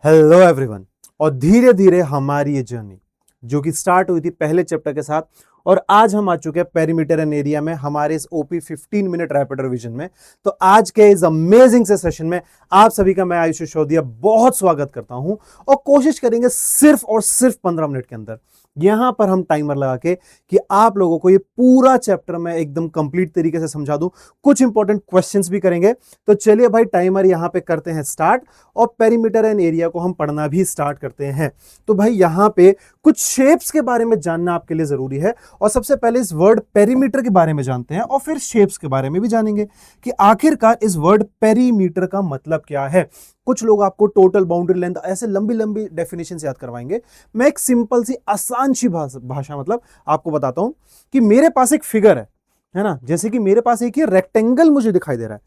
Hello everyone. और धीरे धीरे हमारी ये जर्नी जो कि स्टार्ट हुई थी पहले चैप्टर के साथ, और आज हम आ चुके हैं पेरीमीटर एंड एरिया में हमारे इस ओपी 15 मिनट रैपिड रिवीजन में। तो आज के इस अमेजिंग से सेशन में आप सभी का मैं आयुष सिसोदिया बहुत स्वागत करता हूं, और कोशिश करेंगे सिर्फ और सिर्फ 15 मिनट के अंदर यहां पर हम टाइमर लगा के कि आप लोगों को ये पूरा चैप्टर मैं एकदम कंप्लीट तरीके से समझा दूं। कुछ इंपॉर्टेंट क्वेश्चंस भी करेंगे। तो चलिए भाई, टाइमर यहां पे करते हैं स्टार्ट, और पेरीमीटर एंड एरिया को हम पढ़ना भी स्टार्ट करते हैं। तो भाई यहां पे कुछ शेप्स के बारे में जानना आपके लिए जरूरी है, और सबसे पहले इस वर्ड पेरीमीटर के बारे में जानते हैं और फिर शेप्स के बारे में भी जानेंगे कि आखिरकार इस वर्ड पेरीमीटर का मतलब क्या है। कुछ लोग आपको टोटल बाउंड्री लेंथ ऐसे लंबी लंबी डेफिनेशन याद करवाएंगे। मैं एक सिंपल सी आसान सी भाषा मतलब आपको बताता हूं कि मेरे पास एक फिगर है ना, जैसे कि मेरे पास एक ये रेक्टेंगल मुझे दिखाई दे रहा है।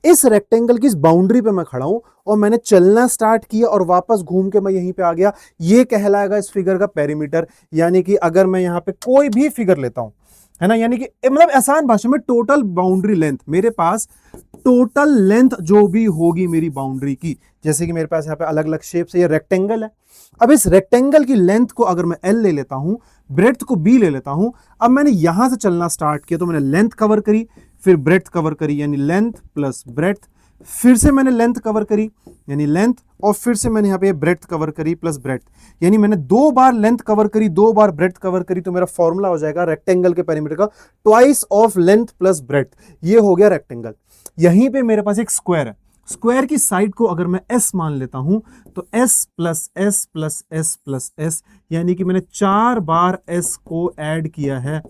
इस रेक्टेंगल की इस बाउंड्री पे मैं खड़ा हूं और मैंने चलना स्टार्ट किया और वापस घूम के मैं यहीं पे आ गया। ये कहलाएगा इस फिगर का पेरीमीटर। यानी कि अगर मैं यहां पे कोई भी फिगर लेता हूं, है ना, यानी कि मतलब आसान भाषा में टोटल बाउंड्री लेंथ, मेरे पास टोटल लेंथ जो भी होगी मेरी बाउंड्री की, जैसे कि मेरे पास यहाँ पे अलग अलग शेप से ये रेक्टेंगल है। अब इस रेक्टेंगल की लेंथ को अगर मैं एल ले लेता हूं, ब्रेड्थ को बी ले लेता हूं। अब मैंने यहां से चलना स्टार्ट किया तो मैंने लेंथ कवर करी, फिर ब्रेड्थ कवर करी, यानी लेंथ प्लस ब्रेड्थ, फिर से मैंने लेंथ कवर करी यानी लेंथ, और फिर से मैंने यहाँ पे ब्रेड्थ कवर करी प्लस ब्रेड्थ, यानी मैंने दो बार लेंथ कवर करी, दो बार ब्रेड्थ कवर करी। तो मेरा फॉर्मूला हो जाएगा रेक्टेंगल के पेरीमीटर का twice of length plus breadth. ये हो गया रेक्टेंगल। यहीं पे मेरे पास एक स्क्वायर है। स्क्वायर की साइड को अगर मैं एस मान लेता हूं तो S plus S plus S plus S, यानी कि मैंने 4 बार एस को ऐड किया है।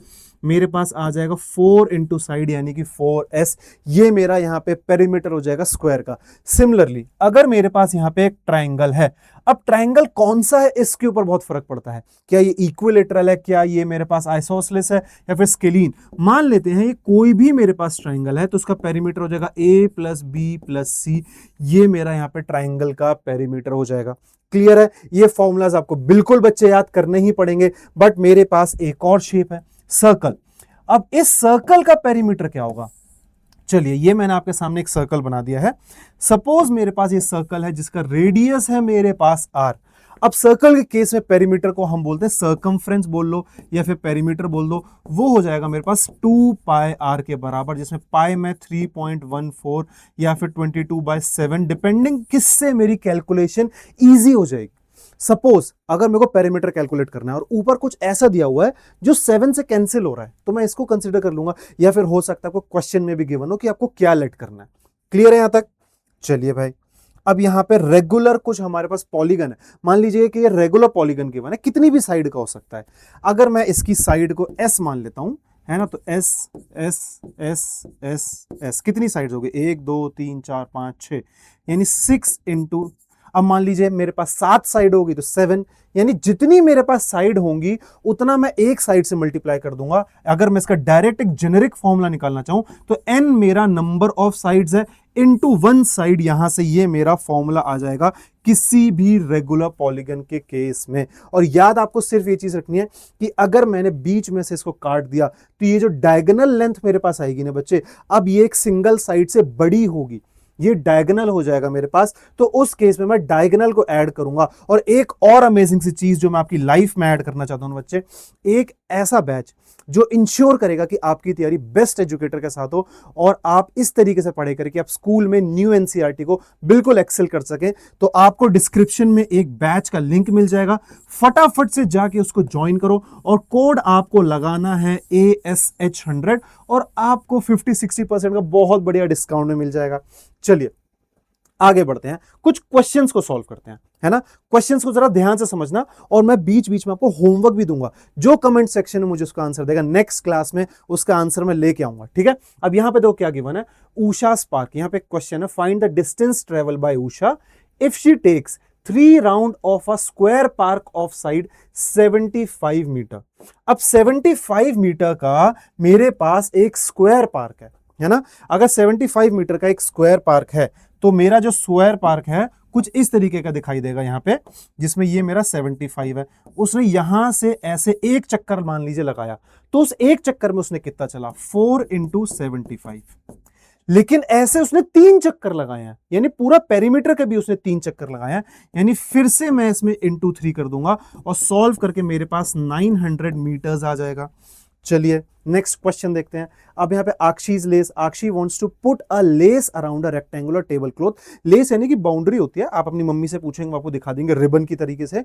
मेरे पास आ जाएगा 4 इंटू साइड यानी कि 4s। ये मेरा यहां पे पेरीमीटर हो जाएगा स्क्वायर का। सिमिलरली अगर मेरे पास यहां पे एक ट्राइंगल है, अब ट्राइंगल कौन सा है इसके ऊपर बहुत फर्क पड़ता है। क्या ये इक्विलेटरल है, क्या ये मेरे पास आइसोसेलेस है, या फिर स्केलीन। मान लेते हैं ये कोई भी मेरे पास ट्राइंगल है तो उसका पेरीमीटर हो जाएगा a प्लस बी प्लस सी। ये मेरा यहां पे ट्राइंगल का पेरीमीटर हो जाएगा। क्लियर है। ये फॉर्मूलाज आपको बिल्कुल बच्चे याद करने ही पड़ेंगे। बट मेरे पास एक और शेप है, सर्कल। अब इस सर्कल का पेरीमीटर क्या होगा। चलिए, ये मैंने आपके सामने एक सर्कल बना दिया है। सपोज मेरे पास ये सर्कल है जिसका रेडियस है मेरे पास r। अब सर्कल के केस में पेरीमीटर को हम बोलते हैं सर्कमफ्रेंस बोल लो या फिर पेरीमीटर बोल दो। वो हो जाएगा मेरे पास 2 पाई r के बराबर, जिसमें पाई में 3.14 या फिर 22/7, डिपेंडिंग किससे मेरी कैलकुलेशन इजी हो जाएगी। सपोज अगर मेरे को पेरीमीटर कैलकुलेट करना है और ऊपर कुछ ऐसा दिया हुआ है जो 7 से कैंसिल हो रहा है, तो मैं इसको कंसीडर कर लूंगा, या फिर हो सकता है आपको क्वेश्चन में भी गिवन हो कि आपको क्या लेट करना है। क्लियर है यहां तक। चलिए भाई, अब यहां पे रेगुलर कुछ हमारे पास पॉलीगन है। मान लीजिए कि ये रेगुलर पॉलीगन गिवन है, कितनी भी साइड का हो सकता है। अगर मैं इसकी साइड को एस मान लेता हूं, है ना, तो S S S S S, कितनी साइड हो गई, 1 2 3 4 5 6, यानी 6 इंटू, अब मान लीजिए मेरे पास 7 साइड होगी तो 7, यानी जितनी मेरे पास साइड होंगी उतना मैं एक साइड से मल्टीप्लाई कर दूंगा। अगर मैं इसका डायरेक्ट एक जेनेरिक फॉर्मूला निकालना चाहूं तो n मेरा नंबर ऑफ साइड्स है इनटू 1 साइड, यहां से ये मेरा फॉर्मूला आ जाएगा किसी भी रेगुलर पॉलीगन के केस में। और याद आपको सिर्फ ये चीज रखनी है कि अगर मैंने बीच में से इसको काट दिया तो ये जो डायगोनल लेंथ मेरे पास आएगी ना बच्चे, अब ये एक सिंगल साइड से बड़ी होगी, ये डायगोनल हो जाएगा मेरे पास। तो उस केस में मैं डायगोनल को ऐड करूंगा। और एक और अमेजिंग सी चीज जो मैं आपकी लाइफ में ऐड करना चाहता हूं बच्चे, एक ऐसा बैच जो इंश्योर करेगा कि आपकी तैयारी बेस्ट एजुकेटर के साथ हो और आप इस तरीके से पढ़े करें कि आप स्कूल में न्यू एनसीईआरटी को बिल्कुल एक्सेल कर सकें। तो आपको डिस्क्रिप्शन में एक बैच का लिंक मिल जाएगा, फटाफट से जाके उसको ज्वाइन करो, और कोड आपको लगाना है ASH100 और आपको 50-60% का बहुत बढ़िया डिस्काउंट में मिल जाएगा। चलिए आगे बढ़ते हैं, कुछ क्वेश्चंस को सॉल्व करते हैं, है ना। क्वेश्चंस को जरा ध्यान से समझना, और मैं बीच बीच में आपको होमवर्क भी दूंगा। जो कमेंट सेक्शन में मुझे उसका आंसर देगा नेक्स्ट क्लास में उसका आंसर मैं लेके आऊंगा, ठीक है। अब यहां पे देखो क्या गिवन है, उषा स्पार्क। यहां पे क्वेश्चन है, find the distance travel by Usha if she takes 3 round of a square park of side 75 metre. अब 75 मीटर का मेरे पास एक स्क्वायर पार्क है ना। अगर 75 मीटर का एक स्क्वायर पार्क है तो मेरा जो स्क्वायर पार्क है कुछ इस तरीके का दिखाई देगा यहां पे, जिसमें ये मेरा 75 है। उसने यहां से ऐसे एक चक्कर मान लीजिए लगाया, तो उस एक चक्कर में उसने कितना चला, 4 इंटू 75। लेकिन ऐसे उसने 3 चक्कर लगाए हैं, यानी पूरा पेरीमीटर के भी उसने 3 चक्कर लगाए हैं। यानी फिर से मैं इसमें इंटू 3 कर दूंगा और सॉल्व करके मेरे पास 900 मीटर्स आ जाएगा। चलिए नेक्स्ट क्वेश्चन देखते हैं। अब यहाँ पे Akshi's lace, Akshi wants to put a lace around a rectangular table cloth. Lace यानी कि बाउंड्री होती है, आप अपनी मम्मी से पूछेंगे वो आपको दिखा देंगे रिबन की तरीके से,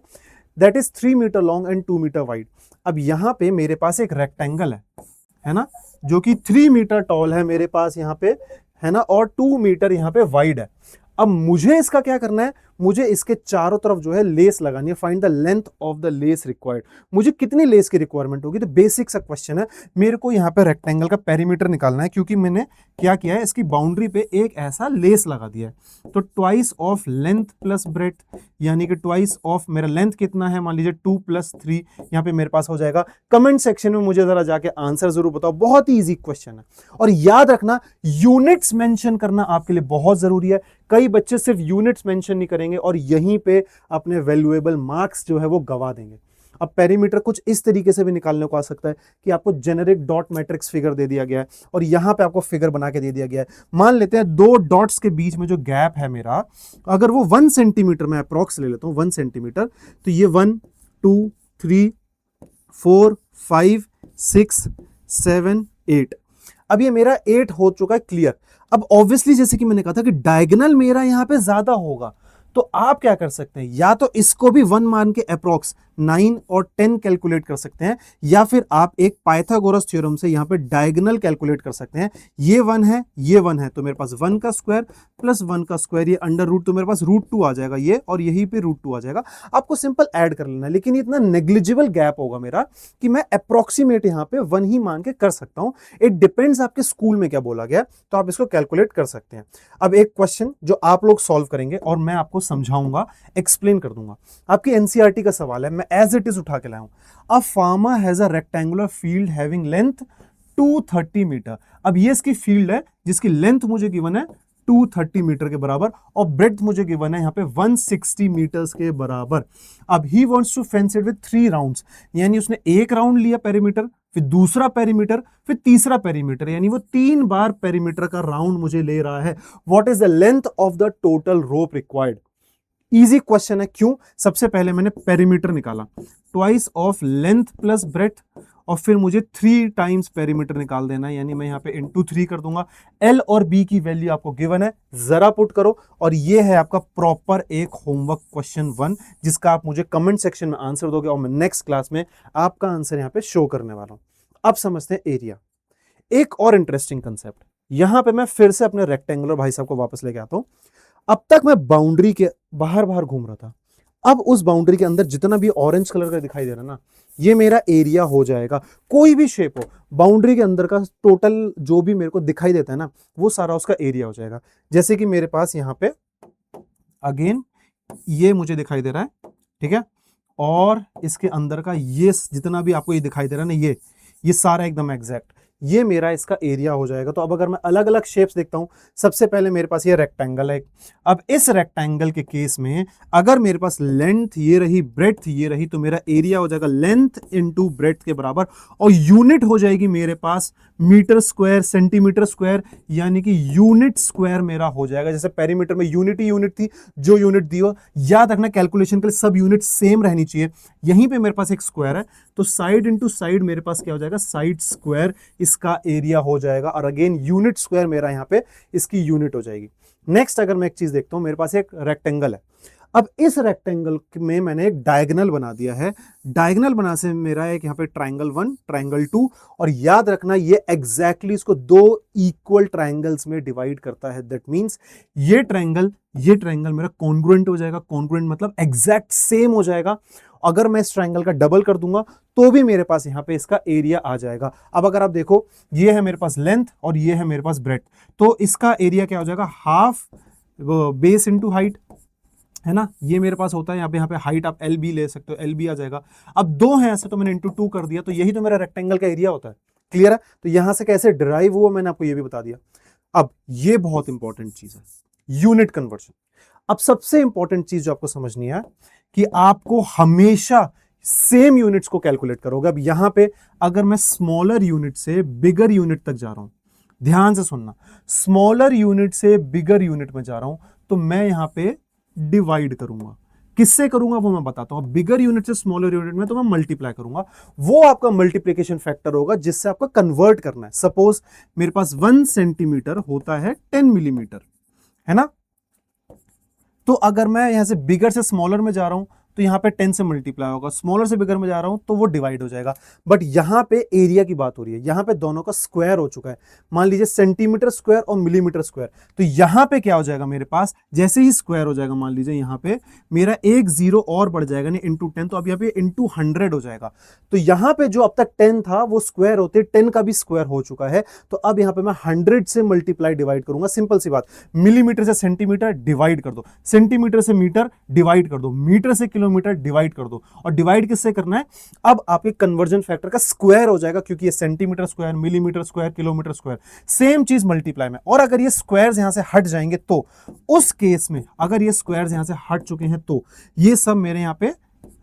that is 3 metre long and 2 metre wide. अब यहाँ पे मेरे पास एक रेक्टेंगल है ना, जो कि 3 मीटर टॉल है मेरे पास यहाँ पे, है ना, और 2 मीटर यहाँ पे वाइड है। अब मुझे इसका क्या करना है, मुझे इसके चारों तरफ जो है लेस लगानी है। Find the length of the less required. मुझे कितनी लेस की रिक्वायरमेंट होगी, तो बेसिक सा क्वेश्चन है। मेरे को यहाँ पे रेक्टेंगल का पेरीमीटर निकालना है, क्योंकि मैंने क्या किया है, इसकी बाउंड्री पे एक ऐसा लेस लगा दिया है। तो twice of length plus breadth, यानी कि ट्वाइस ऑफ मेरा लेंथ कितना है, मान लीजिए 2 + 3 यहाँ पे मेरे पास हो जाएगा। कमेंट सेक्शन में मुझे जरा जाके आंसर जरूर बताओ, बहुत ही ईजी क्वेश्चन है। और याद रखना यूनिट्स मेंशन करना आपके लिए बहुत जरूरी है। कई बच्चे सिर्फ यूनिट्स मेंशन नहीं करेंगे और यहीं पे अपने वैल्यूएबल मार्क्स जो है वो गवा देंगे। अब पेरीमीटर कुछ इस तरीके से भी निकालने को आ सकता है कि आपको जेनेरिक डॉट मैट्रिक्स फिगर दे दिया गया है और यहां पे आपको फिगर बना के दे दिया गया है। मान लेते हैं 2 डॉट्स के बीच में जो गैप है मेरा, अगर वो 1 सेंटीमीटर में अप्रॉक्स ले लेता हूं, 1 सेंटीमीटर, तो ये 1 2 3 4 5 6 7 8। अब ये मेरा 8 हो चुका है क्लियर। अब ऑब्वियसली जैसे कि मैंने कहा था कि डायगोनल मेरा यहां पे ज्यादा होगा, तो आप क्या कर सकते हैं, या तो इसको भी 1 मान के अप्रॉक्स 9 और 10 कैलकुलेट कर सकते हैं, या फिर आप एक पाइथागोरस थ्योरम से यहां पे डायगोनल कैलकुलेट कर सकते हैं। ये 1 है, ये 1 है, तो मेरे पास 1 का स्क्वायर प्लस 1 का स्क्वायर, ये अंडर रूट, तो मेरे पास √2 आ जाएगा ये, और यहीं पे √2 आ जाएगा। आपको सिंपल ऐड कर लेना है, लेकिन इतना नेग्लिजिबल गैप होगा मेरा कि मैं अप्रोक्सीमेट यहां पे 1 ही मान के कर सकता हूं। इट डिपेंड्स आपके स्कूल में क्या बोला गया, तो आप इसको कैलकुलेट कर सकते हैं। अब एक क्वेश्चन जो आप लोग सॉल्व करेंगे और मैं आपको समझाऊंगा, एक्सप्लेन कर दूंगा। आपकी एनसीईआरटी का सवाल है, मैं एज इट इज उठा के लाया हूं। A farmer has a rectangular field having length 230 metre. अब ये इसकी फील्ड है जिसकी लेंथ मुझे गिवन है 230 मीटर के बराबर और ब्रेड्थ मुझे गिवन है यहाँ पे 160 मीटर्स के बराबर। अब he wants to fence it with 3 rounds, यानी उसने एक राउंड लिया पेरीमीटर, फिर दूसरा पेरीमीटर, फिर तीसरा पेरीमीटर, यानी वो 3 बार पेरीमीटर का राउंड मुझे ले रहा है। What is the length of the total rope required. Easy question है, क्यों? सबसे पहले मैंने पेरीमीटर निकाला, twice of length plus breadth, और फिर मुझे 3 टाइम्स पेरीमीटर निकाल देना है, यानी मैं यहां पे इंटू 3 कर दूंगा। एल और बी की वैल्यू आपको गिवन है, जरा पुट करो, और ये है आपका प्रॉपर एक होमवर्क क्वेश्चन 1, जिसका आप मुझे कमेंट सेक्शन में आंसर दोगे और मैं नेक्स्ट क्लास में आपका आंसर यहां पे शो करने वाला हूं। अब समझते हैं एरिया। एक और इंटरेस्टिंग कंसेप्ट, यहां पे मैं फिर से अपने रेक्टेंगुलर भाई साहब को वापस लेके आता हूं। अब तक मैं बाउंड्री के बाहर बाहर घूम रहा था, अब उस बाउंड्री के अंदर जितना भी ऑरेंज कलर का दिखाई दे रहा है ना, ये मेरा एरिया हो जाएगा। कोई भी शेप हो, बाउंड्री के अंदर का टोटल जो भी मेरे को दिखाई देता है ना, वो सारा उसका एरिया हो जाएगा। जैसे कि मेरे पास यहाँ पे अगेन ये मुझे दिखाई दे रहा है, ठीक है, और इसके अंदर का ये जितना भी आपको ये दिखाई दे रहा है ना, ये सारा एकदम एग्जैक्ट, ये मेरा इसका एरिया हो जाएगा। तो अब अगर मैं अलग अलग शेप्स देखता हूं, सबसे पहले मेरे पास ये रेक्टेंगल है। अब इस रेक्टेंगल के केस में अगर मेरे पास लेंथ ये रही, ब्रेड्थ ये रही, तो मेरा एरिया हो जाएगा लेंथ इनटू ब्रेड्थ के बराबर, और यूनिट हो जाएगी मेरे पास मीटर स्क्वायर सेंटीमीटर स्क्वायर, यानी कि यूनिट स्क्वायर मेरा हो जाएगा। जैसे पेरीमीटर में यूनिट ही यूनिट थी, जो यूनिट दी हो, याद रखना कैलकुलेशन के लिए सब यूनिट सेम रहनी चाहिए। यहीं पे मेरे पास एक स्क्वायर है, तो साइड इंटू साइड मेरे पास क्या हो जाएगा, साइड स्क्वायर इसका एरिया हो जाएगा, और अगेन यूनिट स्क्वायर मेरा यहां पे इसकी यूनिट हो जाएगी। नेक्स्ट अगर मैं एक चीज देखता हूं, मेरे पास एक रेक्टेंगल है। अब इस रेक्टेंगल में मैंने एक डायगोनल बना दिया है। डायगोनल बना से मेरा एक यहाँ पे ट्राइंगल 1 ट्राइंगल 2, और याद रखना ये एग्जैक्टली इसको 2 इक्वल ट्राइंगल्स में डिवाइड करता है। दैट मींस ये ट्राइंगल मेरा कॉन्ग्रुएंट हो जाएगा। कॉन्ग्रुएंट मतलब एग्जैक्ट सेम हो जाएगा। अगर मैं इस ट्राइंगल का डबल कर दूंगा तो भी मेरे पास यहाँ पे इसका एरिया आ जाएगा। अब अगर आप देखो, ये है मेरे पास लेंथ और ये है मेरे पास ब्रेड्थ, तो इसका एरिया क्या हो जाएगा, हाफ बेस इंटू हाइट, है ना। ये मेरे पास होता है यहाँ पे हाइट आप एल बी ले सकते हो, एल बी आ जाएगा। अब 2 है ऐसे, तो मैंने इंटू 2 कर दिया, तो यही तो मेरा रेक्टेंगल का एरिया होता है। क्लियर है? तो यहां से कैसे डिराइव हुआ मैंने आपको ये भी बता दिया। अब ये बहुत इंपॉर्टेंट चीज है, यूनिट कन्वर्जन। अब सबसे इंपॉर्टेंट चीज जो आपको समझनी है कि आपको हमेशा सेम यूनिट्स को कैलकुलेट करोगे। अब यहां पे अगर मैं स्मॉलर यूनिट से बिगर यूनिट तक जा रहा हूं, ध्यान से सुनना, स्मॉलर यूनिट से बिगर यूनिट में जा रहा हूं तो मैं यहां पे डिवाइड करूंगा। किससे करूंगा वो मैं बताता हूं। बिगर यूनिट से स्मॉलर यूनिट में तो मैं मल्टीप्लाई करूंगा, वो आपका मल्टीप्लिकेशन फैक्टर होगा जिससे आपको कन्वर्ट करना है। सपोज मेरे पास 1 सेंटीमीटर होता है 10 मिलीमीटर, है ना। तो अगर मैं यहां से बिगर से स्मॉलर में जा रहा हूं तो यहां पे 10 से मल्टीप्लाई होगा, स्मॉलर से बिगर में जा रहा हूं तो वो डिवाइड हो जाएगा। बट यहां पे एरिया की बात हो रही है, यहां पे दोनों का स्क्वायर हो चुका है। मान लीजिए सेंटीमीटर स्क्वायर और मिलीमीटर स्क्वायर, तो यहां पे क्या हो जाएगा मेरे पास, जैसे ही स्क्वायर हो जाएगा मान लीजिए यहां पे मेरा एक जीरो और बढ़ जाएगा, नहीं इंटू 10, तो अब यहाँ पे इंटू 100 हो जाएगा। तो यहां पे जो अब तक 10 था वो स्क्वायर होते 10 का भी स्क्वायर हो चुका है। तो अब यहां पे मैं 100 से मल्टीप्लाई डिवाइड करूंगा। सिंपल सी बात, मिलीमीटर से सेंटीमीटर डिवाइड कर दो, सेंटीमीटर से मीटर डिवाइड कर दो, मीटर से किलोमीटर डिवाइड कर दो। और डिवाइड किससे करना है, अब आपके कन्वर्जन फैक्टर का स्क्वायर हो जाएगा, क्योंकि ये centimetre square, millimetre square, kilometre square, same चीज मल्टीप्लाई में। और अगर ये स्क्वायर्स यहां से हट जाएंगे तो उस केस में, अगर ये स्क्वायर्स यहां से हट चुके हैं तो ये सब मेरे यहां पे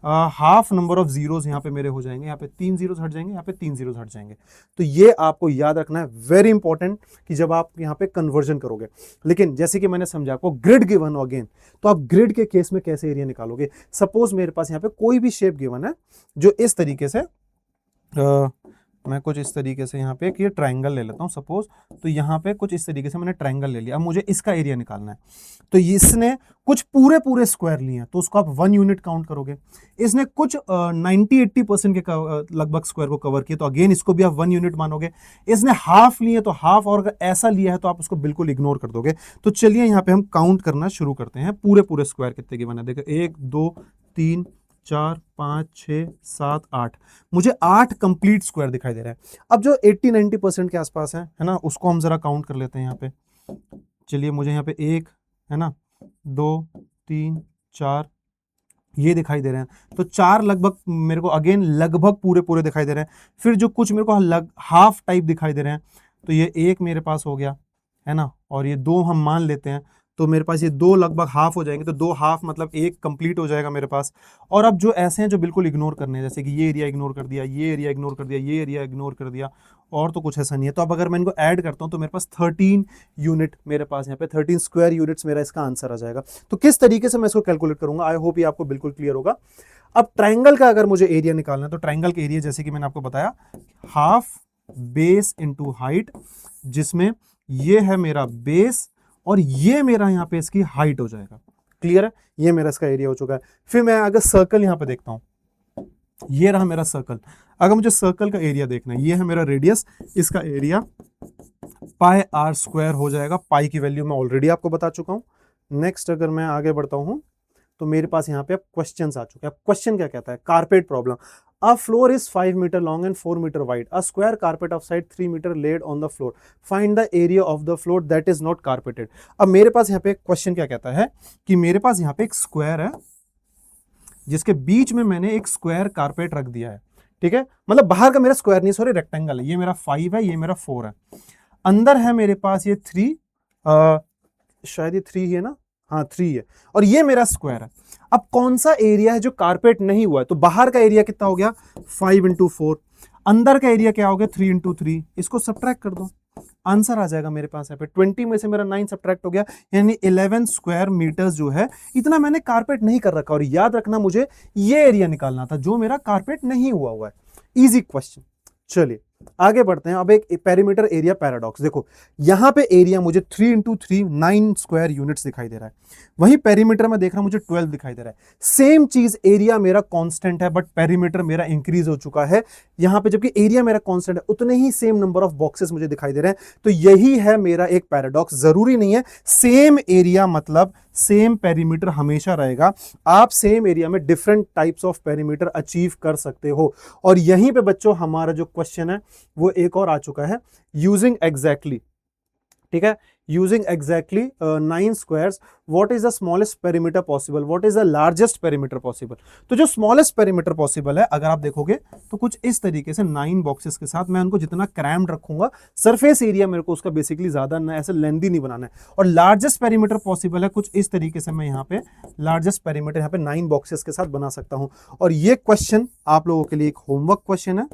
हाफ नंबर ऑफ जीरोस यहां पे मेरे हो जाएंगे, यहां पे 3 जीरोस हट जाएंगे, यहां पे 3 जीरोस हट जाएंगे। तो ये आपको याद रखना है, वेरी इंपॉर्टेंट, कि जब आप यहां पे कन्वर्जन करोगे। लेकिन जैसे कि मैंने समझा आपको, ग्रिड गिवन हो अगेन, तो आप ग्रिड के केस में कैसे एरिया निकालोगे। सपोज मेरे पास यहां पे कोई भी शेप गिवन है जो इस तरीके से, मैं कुछ इस तरीके से यहाँ पे ये ट्रायंगल ले लेता हूँ सपोज, तो यहाँ पे कुछ इस तरीके से मैंने ट्रायंगल ले लिया। अब मुझे इसका एरिया निकालना है, तो इसने कुछ पूरे पूरे स्क्वायर लिए हैं तो उसको आप 1 यूनिट काउंट करोगे। इसने कुछ 90-80% के लगभग स्क्वायर को कवर किया, तो अगेन इसको भी आप 1 यूनिट मानोगे। इसने हाफ लिए तो हाफ, और अगर ऐसा लिया है तो आप उसको बिल्कुल इग्नोर कर दोगे। तो चलिए यहाँ पे हम काउंट करना शुरू करते हैं, पूरे पूरे स्क्वायर कितने गिवन है। देखो 1 2 3 4 5 6 7 8, मुझे 8 कंप्लीट स्क्वायर दिखाई दे रहा है। अब जो 80-90% के आसपास है ना, उसको हम जरा काउंट कर लेते हैं यहाँ पे। चलिए मुझे यहाँ पे 1 है ना, 2 3 4 ये दिखाई दे रहे हैं, तो 4 लगभग मेरे को अगेन लगभग पूरे पूरे दिखाई दे रहे हैं। फिर जो कुछ मेरे को हाफ टाइप दिखाई दे रहे हैं, तो ये 1 मेरे पास हो गया है ना, और ये 2 हम मान लेते हैं, तो मेरे पास ये 2 लगभग हाफ हो जाएंगे। तो 2 हाफ मतलब 1 कंप्लीट हो जाएगा मेरे पास। और अब जो ऐसे हैं जो बिल्कुल इग्नोर करने हैं, जैसे कि ये एरिया इग्नोर कर दिया, ये एरिया इग्नोर कर दिया, ये एरिया इग्नोर कर दिया, और तो कुछ ऐसा नहीं है। तो अब अगर मैं इनको ऐड करता हूं तो मेरे पास 13 यूनिट, मेरे पास यहाँ पे 13 स्क्वायर यूनिट्स मेरा इसका आंसर आ जाएगा। तो किस तरीके से मैं इसको कैलकुलेट करूंगा, आई होप ये आपको बिल्कुल क्लियर होगा। अब ट्राइंगल का अगर मुझे एरिया निकालना है, तो ट्राइंगल का एरिया जैसे कि मैंने आपको बताया, हाफ बेस इंटू हाइट, जिसमें ये है मेरा बेस और ये मेरा यहाँ पे इसकी हाइट हो जाएगा। क्लियर है, ये मेरा इसका एरिया हो चुका है। फिर मैं अगर सर्कल यहाँ पे देखता हूं, ये रहा मेरा सर्कल। अगर मुझे सर्कल का एरिया देखना है, ये है मेरा रेडियस, इसका एरिया पाई आर स्क्वायर हो जाएगा। पाई की वैल्यू मैं ऑलरेडी आपको बता चुका हूं। नेक्स्ट अगर मैं आगे बढ़ता हूं तो मेरे पास यहाँ पे अब क्वेश्चंस आ चुके हैं। क्वेश्चन क्या कहता है, carpet problem. A floor is 5 meter long and 4 meter wide. A square carpet of side 3 meter laid on the floor. Find the area of the floor that is not carpeted. अब मेरे पास यहाँ पे question क्या कहता है कि मेरे पास यहाँ पे एक स्क्वायर है जिसके बीच में मैंने एक स्क्वायर कारपेट रख दिया है। ठीक है, मतलब बाहर का मेरा स्क्वायर नहीं, सॉरी रेक्टेंगल है। ये मेरा 5 है, ये मेरा 4 है। अंदर है मेरे पास ये 3, शायद ये 3 है ना, हाँ 3 है, और ये मेरा स्क्वायर है। अब कौन सा एरिया है जो कारपेट नहीं हुआ है, तो बाहर का एरिया कितना हो गया 5 इंटू 4, अंदर का एरिया क्या हो गया 3 इंटू 3, इसको सब्ट्रैक्ट कर दो, आंसर आ जाएगा मेरे पास। यहाँ पे 20 में से मेरा 9 सब्ट्रैक्ट हो गया, यानी 11 स्क्वायर मीटर्स जो है इतना मैंने कारपेट नहीं कर रखा। और याद रखना मुझे ये एरिया निकालना था जो मेरा कारपेट नहीं हुआ है। Easy question. चलिए आगे बढ़ते हैं। अब एक पेरीमीटर एरिया पैराडॉक्स देखो, यहां पे एरिया मुझे 3 इंटू 3 9 स्क्वायर यूनिट्स दिखाई दे रहा है, वहीं पेरीमीटर में देख रहा हूं मुझे 12 दिखाई दे रहा है। सेम चीज, एरिया मेरा कांस्टेंट है बट पेरीमीटर मेरा इंक्रीज हो चुका है यहां पे, जबकि एरिया मेरा कांस्टेंट है, उतने ही सेम नंबर ऑफ बॉक्सेस मुझे दिखाई दे रहे हैं। तो यही है मेरा एक पैराडॉक्स। जरूरी नहीं है सेम एरिया मतलब सेम पेरीमीटर हमेशा रहेगा, आप सेम एरिया में different types of perimeter achieve कर सकते हो। और यहीं पे बच्चों हमारा जो क्वेश्चन है वो एक और आ चुका है, यूजिंग एग्जैक्टली, ठीक है, using exactly 9 squares what is the smallest perimeter possible, what is the largest perimeter possible. तो जो स्मॉलेस्ट पेरीमीटर पॉसिबल है, अगर आप देखोगे तो कुछ इस तरीके से 9 बॉक्सेस के साथ मैं उनको जितना क्रैम्ड रखूंगा, सरफेस एरिया मेरे को उसका बेसिकली ज्यादा ना ऐसे लेंथी नहीं बनाना है। और लार्जेस्ट पेरीमीटर पॉसिबल है कुछ इस तरीके से, मैं यहाँ पे लार्जेस्ट पेरीमीटर यहाँ पे 9 बॉक्सेस के साथ बना सकता हूं। और ये क्वेश्चन आप लोगों के लिए एक होमवर्क क्वेश्चन है,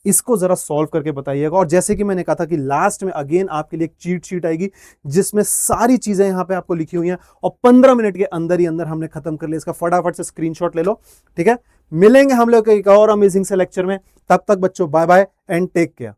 इसको जरा सॉल्व करके बताइएगा। और जैसे कि मैंने कहा था कि लास्ट में अगेन आपके लिए एक चीट शीट आएगी जिसमें सारी चीजें यहां पे आपको लिखी हुई हैं, और 15 मिनट के अंदर ही अंदर हमने खत्म कर लिया। इसका फटाफट से स्क्रीनशॉट ले लो, ठीक है। मिलेंगे हम लोग एक और अमेजिंग से लेक्चर में, तब तक बच्चों bye bye and take care.